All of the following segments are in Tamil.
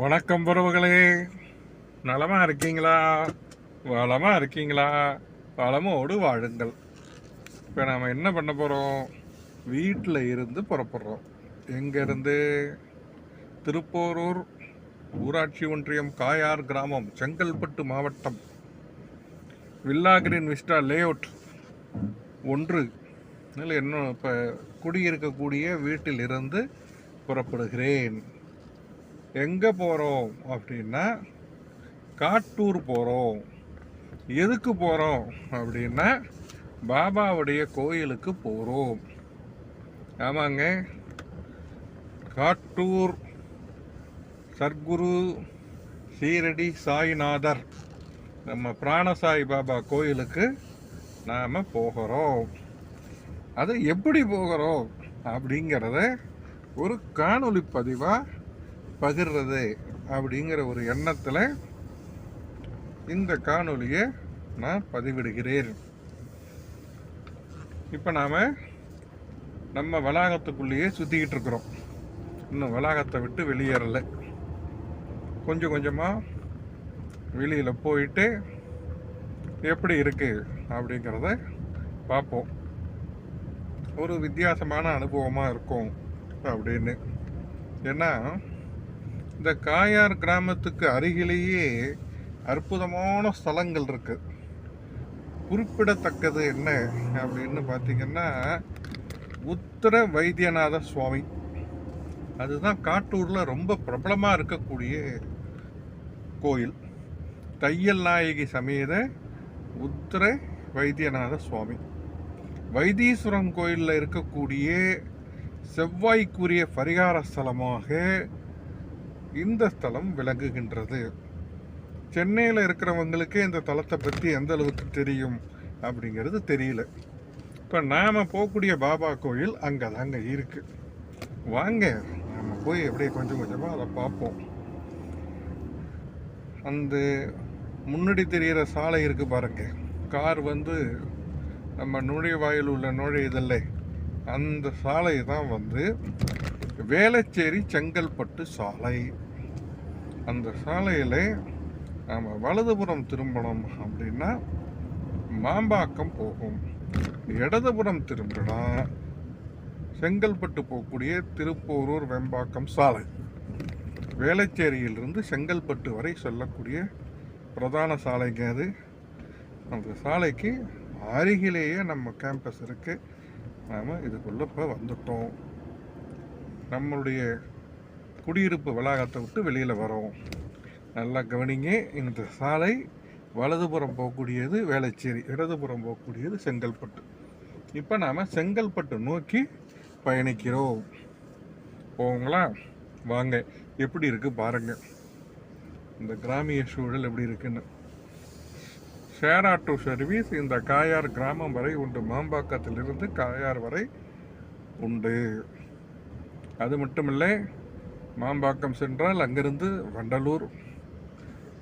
வணக்கம் உறவுகளே, நலமா இருக்கீங்களா? வளமா இருக்கீங்களா? வளமோடு வாழுங்கள். இப்போ நாம் என்ன பண்ண போகிறோம்? வீட்டில் இருந்து புறப்படுறோம். எங்கேருந்து? திருப்போரூர் ஊராட்சி ஒன்றியம், காயார் கிராமம், செங்கல்பட்டு மாவட்டம், வில்லா கிரீன் விஸ்டா லேஅவுட் 1 இன்னும் இப்போ குடியிருக்கக்கூடிய வீட்டில் இருந்து புறப்படுகிறேன். எங்கே போகிறோம் அப்படின்னா காட்டூர் போகிறோம். எதுக்கு போகிறோம் அப்படின்னா பாபாவுடைய கோயிலுக்கு போகிறோம். ஆமாங்க, காட்டூர் சர்க்குரு சீரடி சாய்நாதர் நம்ம பிராணசாய் பாபா கோயிலுக்கு நாம் போகிறோம். அது எப்படி போகிறோம் அப்படிங்கிறத ஒரு காணொளி பதிவாக பகிர்றது அப்படிங்கிற ஒரு எண்ணத்தில் இந்த காணொளியை நான் பதிவிடுகிறேன். இப்போ நாம் நம்ம வளாகத்துக்குள்ளேயே சுற்றிக்கிட்டு இருக்கிறோம். இன்னும் வளாகத்தை விட்டு வெளியேறலை. கொஞ்சம் கொஞ்சமாக வெளியில் போயிட்டு எப்படி இருக்குது அப்படிங்கிறத பார்ப்போம். ஒரு வித்தியாசமான அனுபவமாக இருக்கும் அப்படின்னு. ஏன்னா இந்த காயார் கிராமத்துக்கு அருகிலேயே அற்புதமான ஸ்தலங்கள் இருக்கு. குறிப்பிடத்தக்கது என்ன அப்படின்னு பார்த்தீங்கன்னா உத்தர வைத்தியநாத சுவாமி. அதுதான் காட்டூரில் ரொம்ப பிரபலமாக இருக்கக்கூடிய கோயில். தையல் நாயகி சமேத உத்தர வைத்தியநாத சுவாமி. வைத்தீஸ்வரம் கோயிலில் இருக்கக்கூடிய செவ்வாய்க்குரிய பரிகார ஸ்தலமாக இந்த ஸ்தலம் விளங்குகின்றது. சென்னையில் இருக்கிறவங்களுக்கு இந்த தலத்தை பற்றி எந்த அளவுக்கு தெரியும் அப்படிங்கிறது தெரியல. இப்போ நாம் போகக்கூடிய பாபா கோயில் அங்கே தாங்க இருக்குது. வாங்க நாம் போய் எப்படியே கொஞ்சம் கொஞ்சமாக அதை பார்ப்போம். அந்த முன்னாடி தெரிகிற சாலை இருக்குது பாருங்க. கார் வந்து நம்ம நுழைவாயில் உள்ள நுழையுதில்லை, அந்த சாலை தான் வந்து வேளச்சேரி செங்கல்பட்டு சாலை. அந்த சாலையில் நாம் வலதுபுறம் திரும்பணும் அப்படின்னா மாம்பாக்கம் போகும். இடதுபுறம் திரும்பினா செங்கல்பட்டு போகக்கூடிய திருப்போரூர் வெம்பாக்கம் சாலை. வேளச்சேரியிலிருந்து செங்கல்பட்டு வரை செல்லக்கூடிய பிரதான சாலைங்க அது. அந்த சாலைக்கு அருகிலேயே நம்ம கேம்பஸ் இருக்குது. நாம் இதுக்குள்ளே இப்போ வந்துட்டோம். நம்மளுடைய குடியிருப்பு வளாகத்தை விட்டு வெளியில் வரோம். நல்லா கவனிங்க. இந்த சாலை வலதுபுறம் போகக்கூடியது வேளச்சேரி, இடதுபுறம் போகக்கூடியது செங்கல்பட்டு. இப்போ நாம் செங்கல்பட்டு நோக்கி பயணிக்கிறோம். போங்களா? வாங்க, எப்படி இருக்குது பாருங்கள். இந்த கிராமிய சூழல் எப்படி இருக்குன்னு. ஷேர் ஆட்டோ சர்வீஸ் இந்த காயார் கிராமம் வரை உண்டு. மாம்பாக்கத்திலிருந்து காயார் வரை உண்டு. அது மட்டும் இல்லை, மாம்பாக்கம் சென்றால் அங்கிருந்து வண்டலூர்,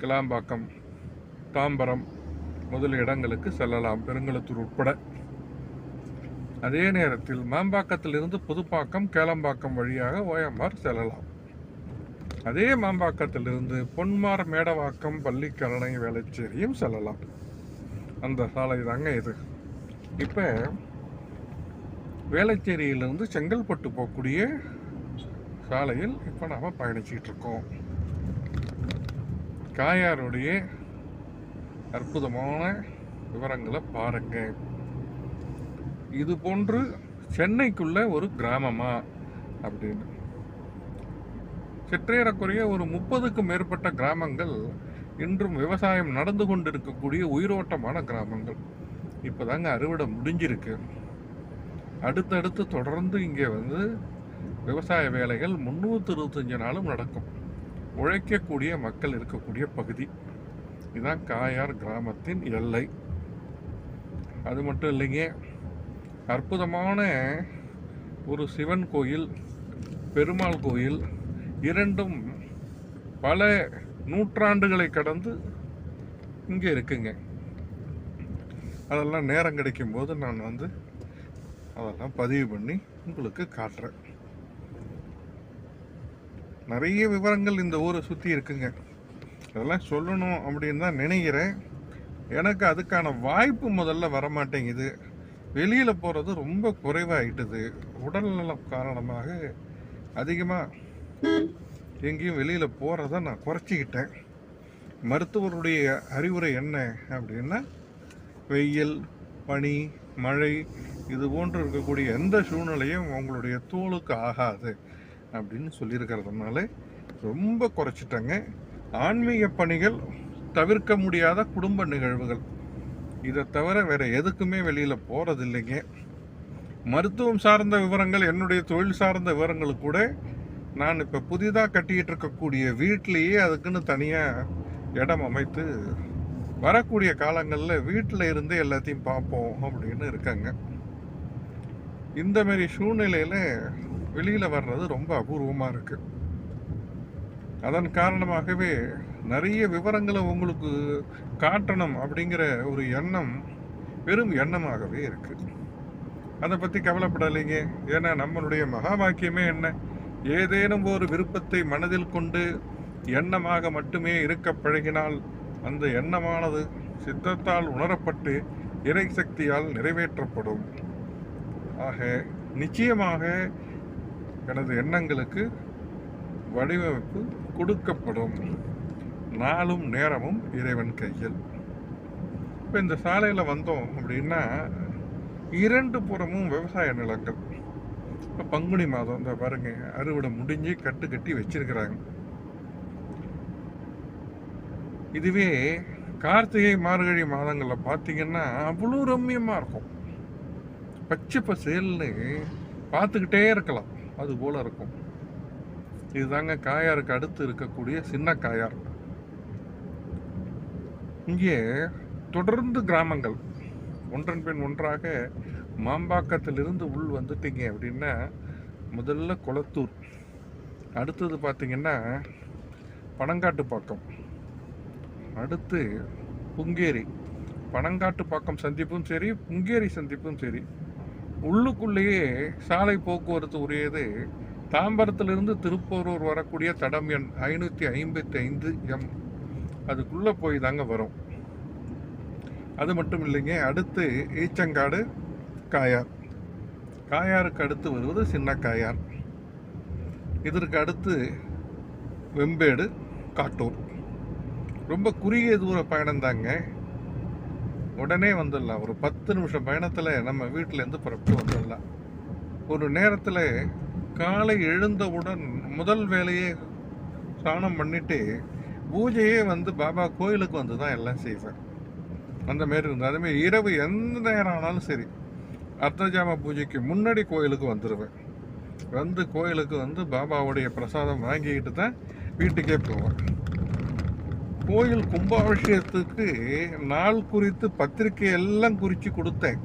கிளாம்பாக்கம், தாம்பரம் முதல் இடங்களுக்கு செல்லலாம், பெருங்களத்தூர் உட்பட. அதே நேரத்தில் மாம்பாக்கத்திலிருந்து புதுப்பாக்கம், கேளம்பாக்கம் வழியாக ஓஎம்ஆர் செல்லலாம். அதே மாம்பாக்கத்திலிருந்து பொன்மார், மேடவாக்கம், பள்ளிக்கரணை, வேளச்சேரியும் செல்லலாம். அந்த சாலை தாங்க இது. இப்போ வேளச்சேரியிலிருந்து செங்கல்பட்டு போகக்கூடிய சாலையில் இப்போ நாம் பயணிச்சிட்டு இருக்கோம். காயாருடைய அற்புதமான விவரங்களை பாருங்க. இது போன்று சென்னைக்குள்ள ஒரு கிராமமா அப்படின்னு சிற்றேறக்குறைய ஒரு 30க்கும் மேற்பட்ட கிராமங்கள் இன்றும் விவசாயம் நடந்து கொண்டிருக்கக்கூடிய உயிரோட்டமான கிராமங்கள். இப்போதாங்க அறுவடை முடிஞ்சிருக்கு. அடுத்தடுத்து தொடர்ந்து இங்கே வந்து விவசாய வேலைகள் 365 நாளும் நடக்கும். உழைக்கக்கூடிய மக்கள் இருக்கக்கூடிய பகுதி இதுதான் காயார் கிராமத்தின் எல்லை. அது மட்டும் இல்லைங்க, அற்புதமான ஒரு சிவன் கோயில், பெருமாள் கோயில், இரண்டும் பல நூற்றாண்டுகளை கடந்து இங்கே இருக்குங்க. அதெல்லாம் நேரம் கிடைக்கும் போது நான் வந்து அதெல்லாம் பதிவு பண்ணி உங்களுக்கு காட்டுறேன். நிறைய விவரங்கள் இந்த ஊரை சுற்றி இருக்குங்க. அதெல்லாம் சொல்லணும் அப்படின்னு தான் நினைக்கிறேன். எனக்கு அதுக்கான வாய்ப்பு முதல்ல வரமாட்டேங்குது. வெளியில் போகிறது ரொம்ப குறைவாகிட்டுது. உடல்நலம் காரணமாக அதிகமாக எங்கேயும் வெளியில் போகிறத நான் குறைச்சிக்கிட்டேன். மருத்துவருடைய அறிவுரை என்ன அப்படின்னா, வெயில், பனி, மழை இது போன்று இருக்கக்கூடிய எந்த சூழ்நிலையும் உங்களுடைய தோலுக்கு ஆகாது அப்படின்னு சொல்லியிருக்கிறதுனால ரொம்ப குறைச்சிட்டாங்க. ஆன்மீக பணிகள், தவிர்க்க முடியாத குடும்ப நிகழ்வுகள், இதை தவிர வேறு எதுக்குமே வெளியில் போகிறது இல்லைங்க. மருத்துவம் சார்ந்த விவரங்கள், என்னுடைய தொழில் சார்ந்த விவரங்கள் கூட நான் இப்போ புதிதாக கட்டிக்கிட்டு இருக்கக்கூடிய வீட்டிலேயே அதுக்குன்னு தனியாக இடம் அமைத்து வரக்கூடிய காலங்களில் வீட்டில் இருந்தே எல்லாத்தையும் பார்ப்போம் அப்படின்னு இருக்காங்க. இந்த மாதிரி சூழ்நிலையில் வெளியில் வர்றது ரொம்ப அபூர்வமாக இருக்குது. அதன் காரணமாகவே நிறைய விவரங்களை உங்களுக்கு காட்டணும் அப்படிங்கிற ஒரு எண்ணம் வெறும் எண்ணமாகவே இருக்குது. அதை பற்றி கவலைப்படலைங்க. ஏன்னா நம்மளுடைய மகா வாக்கியமே என்ன? ஏதேனும் ஒரு விருப்பத்தை மனதில் கொண்டு எண்ணமாக மட்டுமே இருக்க பழகினால் அந்த எண்ணமானது சித்தத்தால் உணரப்பட்டு இறை சக்தியால் நிறைவேற்றப்படும். ஆக நிச்சயமாக எனது எண்ணங்களுக்கு வடிவமைப்பு கொடுக்கப்படும். நாளும் நேரமும் இறைவன் கையில். இப்போ இந்த சாலையில் வந்தோம் அப்படின்னா 2 புறமும் விவசாய நிலங்கள். இப்போ பங்குனி மாதம் இந்த பாருங்க, அறுவடை முடிஞ்சு கட்டு கட்டி வச்சிருக்கிறாங்க. இதுவே கார்த்திகை மார்கழி மாதங்களில் பார்த்தீங்கன்னா அவ்வளோ ரம்மியமாக இருக்கும். பச்சை பசேல்னு பார்த்துக்கிட்டே இருக்கலாம், அது போல் இருக்கும். இதுதாங்க காயாருக்கு அடுத்து இருக்கக்கூடிய சின்ன காயார். இங்கே தொடர்ந்து கிராமங்கள் ஒன்றன் பின் ஒன்றாக. மாம்பாக்கத்திலிருந்து உள் வந்துட்டீங்க அப்படின்னா முதல்ல கொளத்தூர், அடுத்தது பார்த்தீங்கன்னா பனங்காட்டுப்பாக்கம், அடுத்து புங்கேரி. பனங்காட்டுப்பாக்கம் சந்திப்பும் சரி, புங்கேரி சந்திப்பும் சரி, உள்ளுக்குள்ளேயே சாலை போக்குவரத்து உரியது. தாம்பரத்திலிருந்து திருப்போரூர் வரக்கூடிய தடம் எண் 555 எம், அதுக்குள்ளே போய் தாங்க வரும். அது மட்டும் இல்லைங்க, அடுத்து ஈச்சங்காடு காயார், காயாருக்கு அடுத்து வருவது சின்ன காயார், இதற்கு அடுத்து வெம்பேடு, காட்டூர். ரொம்ப குறுகிய தூர பயணம் தாங்க, உடனே வந்துடலாம். ஒரு 10 நிமிஷம் பயணத்தில் நம்ம வீட்டிலேருந்து புறப்பட்டு வந்துடலாம். ஒரு நேரத்தில் காலை எழுந்தவுடன் முதல் வேலையே ஸ்நானம் பண்ணிட்டு பூஜையே வந்து பாபா கோயிலுக்கு வந்து தான் எல்லாம் செய்வேன். அந்த மாரி இருந்தது. அதேமாதிரி இரவு எந்த நேரம் ஆனாலும் சரி, அர்த்தஜாம பூஜைக்கு முன்னாடி கோயிலுக்கு வந்துடுவேன். வந்து கோயிலுக்கு வந்து பாபாவுடைய பிரசாதம் வாங்கிக்கிட்டு தான் வீட்டுக்கே போவேன். கோயில் கும்பாபிஷேகத்துக்கு நாள் குறித்து பத்திரிக்கை எல்லாம் குறித்து கொடுத்தேன்.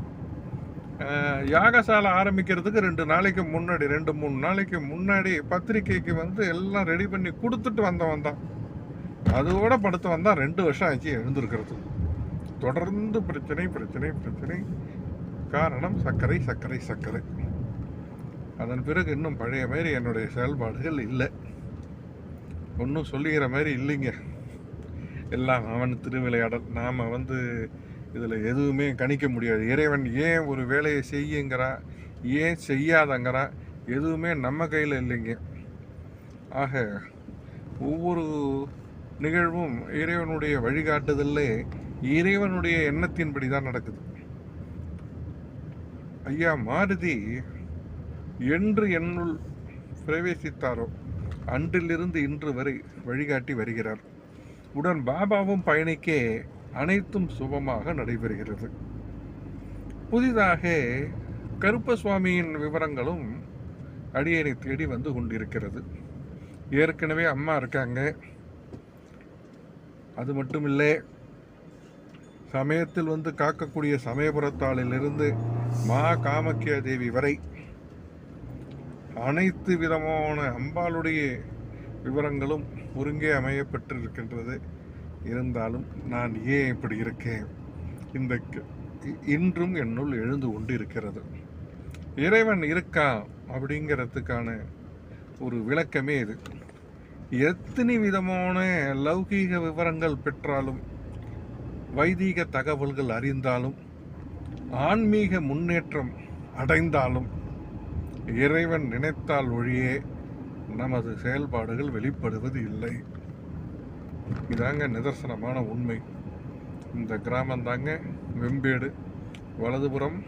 யாகசாலை ஆரம்பிக்கிறதுக்கு 2 நாளைக்கு முன்னாடி, 2-3 நாளைக்கு முன்னாடி பத்திரிக்கைக்கு வந்து எல்லாம் ரெடி பண்ணி கொடுத்துட்டு வந்தவன் தான். அதோட படுத்து வந்தால் 2 வருஷம் ஆச்சு எழுந்திருக்கிறது. தொடர்ந்து பிரச்சனை பிரச்சனை பிரச்சனை. காரணம் சர்க்கரை சர்க்கரை சர்க்கரை. அதன் பிறகு இன்னும் பழைய மாதிரி என்னுடைய செயல்பாடுகள் இல்லை. ஒன்றும் சொல்லுகிற மாதிரி இல்லைங்க. எல்லாம் அவன் திருவிளையாடல். நாம் வந்து இதில் எதுவுமே கணிக்க முடியாது. இறைவன் ஏன் ஒரு வேலையை செய்யுங்கிறா, ஏன் செய்யாதங்கிறா, எதுவுமே நம்ம கையில் இல்லைங்க. ஆக ஒவ்வொரு நிகழ்வும் இறைவனுடைய வழிகாட்டுதல்ல, இறைவனுடைய எண்ணத்தின்படி தான் நடக்குது. ஐயா மாருதி என்று என்னுள் பிரவேசித்தாரோ அன்றிலிருந்து இன்று வரை வழிகாட்டி வருகிறார். உடன் பாபாவும் பயணிக்க அனைத்தும் சுபமாக நடைபெறுகிறது. புதிதாக கருப்பசுவாமியின் விவரங்களும் அடியேனை தேடி வந்து கொண்டிருக்கிறது. ஏற்கனவே அம்மா இருக்காங்க. அது மட்டும் இல்லை, சமயத்தில் வந்து காக்கக்கூடிய சமயபுரத்தாளிலிருந்து மா காமக்கியா தேவி வரை அனைத்து விதமான அம்பாளுடைய விவரங்களும் ஒருங்கே அமையப்பட்டிருக்கின்றது. இருந்தாலும் நான் ஏன் இப்படி இருக்கேன், இந்த இன்றும் என்னுள் எழுந்து கொண்டு இருக்கிறது. இறைவன் இருக்கா அப்படிங்கிறதுக்கான ஒரு விளக்கமே இது. எத்தனை விதமான லௌகீக விவரங்கள் பெற்றாலும், வைதீக தகவல்கள் அறிந்தாலும், ஆன்மீக முன்னேற்றம் அடைந்தாலும், இறைவன் நினைத்தால் ஒழியே நமது செயல்பாடுகள் வெளிப்படுவது இல்லை. இதாங்க நிதர்சனமான உண்மை. இந்த கிராமம் தாங்க வெம்பேடு. வலதுபுறம்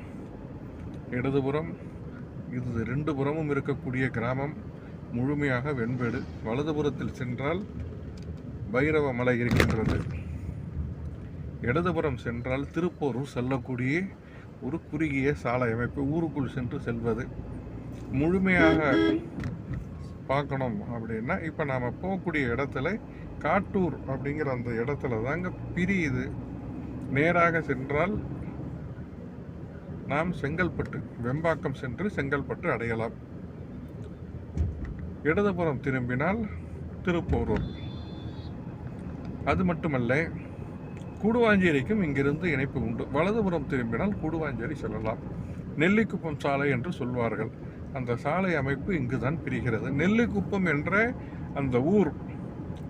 இடதுபுறம் இது 2 புறமும் இருக்கக்கூடிய கிராமம் முழுமையாக வெண்பேடு. வலதுபுறத்தில் சென்றால் பைரவ மலை இருக்கின்றது. இடதுபுறம் சென்றால் திருப்போரூர் செல்லக்கூடிய ஒரு குறுகிய சாலை அமைப்பு. ஊருக்குள் சென்று செல்வது முழுமையாக பார்க்கணும் அப்படின்னா இப்போ நாம் போகக்கூடிய இடத்துல காட்டூர் அப்படிங்கிற அந்த இடத்துல தாங்க பிரியுது. நேராக சென்றால் நாம் செங்கல்பட்டு, வெம்பாக்கம் சென்று செங்கல்பட்டு அடையலாம். இடதுபுறம் திரும்பினால் திருப்போரூர். அது மட்டுமல்ல, கூடுவாஞ்சேரிக்கும் இங்கிருந்து இணைப்பு உண்டு. வலதுபுறம் திரும்பினால் கூடுவாஞ்சேரி செல்லலாம். நெல்லிக்குப்பம் சாலை என்று சொல்வார்கள். அந்த சாலை அமைப்பு இங்குதான் பிரிகிறது. நெல்லிக்குப்பம் என்ற அந்த ஊர்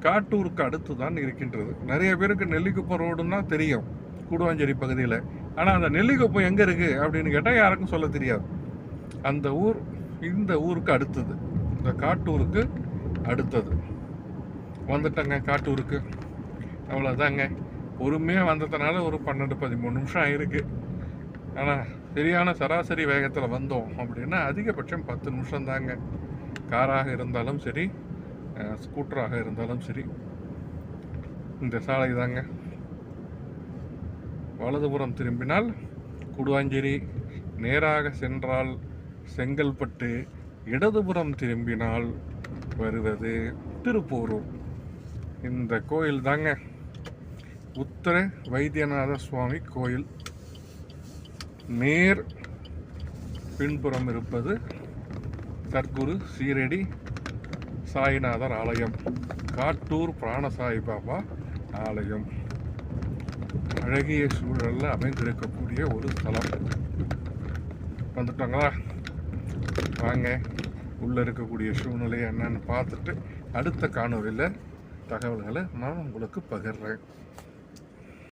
காட்டூருக்கு அடுத்து தான் இருக்கின்றது. நிறைய பேருக்கு நெல்லிக்குப்பம் ரோடுன்னா தெரியும் கூடுவாஞ்சேரி பகுதியில். ஆனால் அந்த நெல்லிக்குப்பம் எங்கே இருக்குது அப்படின்னு கேட்டால் யாருக்கும் சொல்ல தெரியாது. அந்த ஊர் இந்த ஊருக்கு அடுத்தது, இந்த காட்டூருக்கு அடுத்தது. வந்துட்டங்க காட்டூருக்கு. அவ்வளோதாங்க. பொறுமையாக வந்ததுனால ஒரு 12-13 நிமிஷம் ஆயிருக்கு. ஆனால் சரியான சராசரி வேகத்தில் வந்தோம் அப்படின்னா அதிகபட்சம் 10 நிமிஷம் தாங்க. காராக இருந்தாலும் சரி, ஸ்கூட்டராக இருந்தாலும் சரி. இந்த சாலை தாங்க. வலதுபுறம் திரும்பினால் கூடுவாஞ்சேரி, நேராக சென்றால் செங்கல்பட்டு, இடதுபுறம் திரும்பினால் வருவது திருப்போரூர். இந்த கோயில் தாங்க உத்தர வைத்தியநாத சுவாமி கோயில். நேர் பின்புறம் இருப்பது சர்க்குரு சீரடி சாய்நாதர் ஆலயம், காட்டூர் பிராணசாய் பாபா ஆலயம். அழகிய சூழலில் அமைந்திருக்கக்கூடிய ஒரு ஸ்தலம். வந்துட்டாங்களா? வாங்க, உள்ளே இருக்கக்கூடிய சூழ்நிலை என்னன்னு பார்த்துட்டு அடுத்த காணொலியில் தகவல்களை நான் உங்களுக்கு பகிர்றேன்.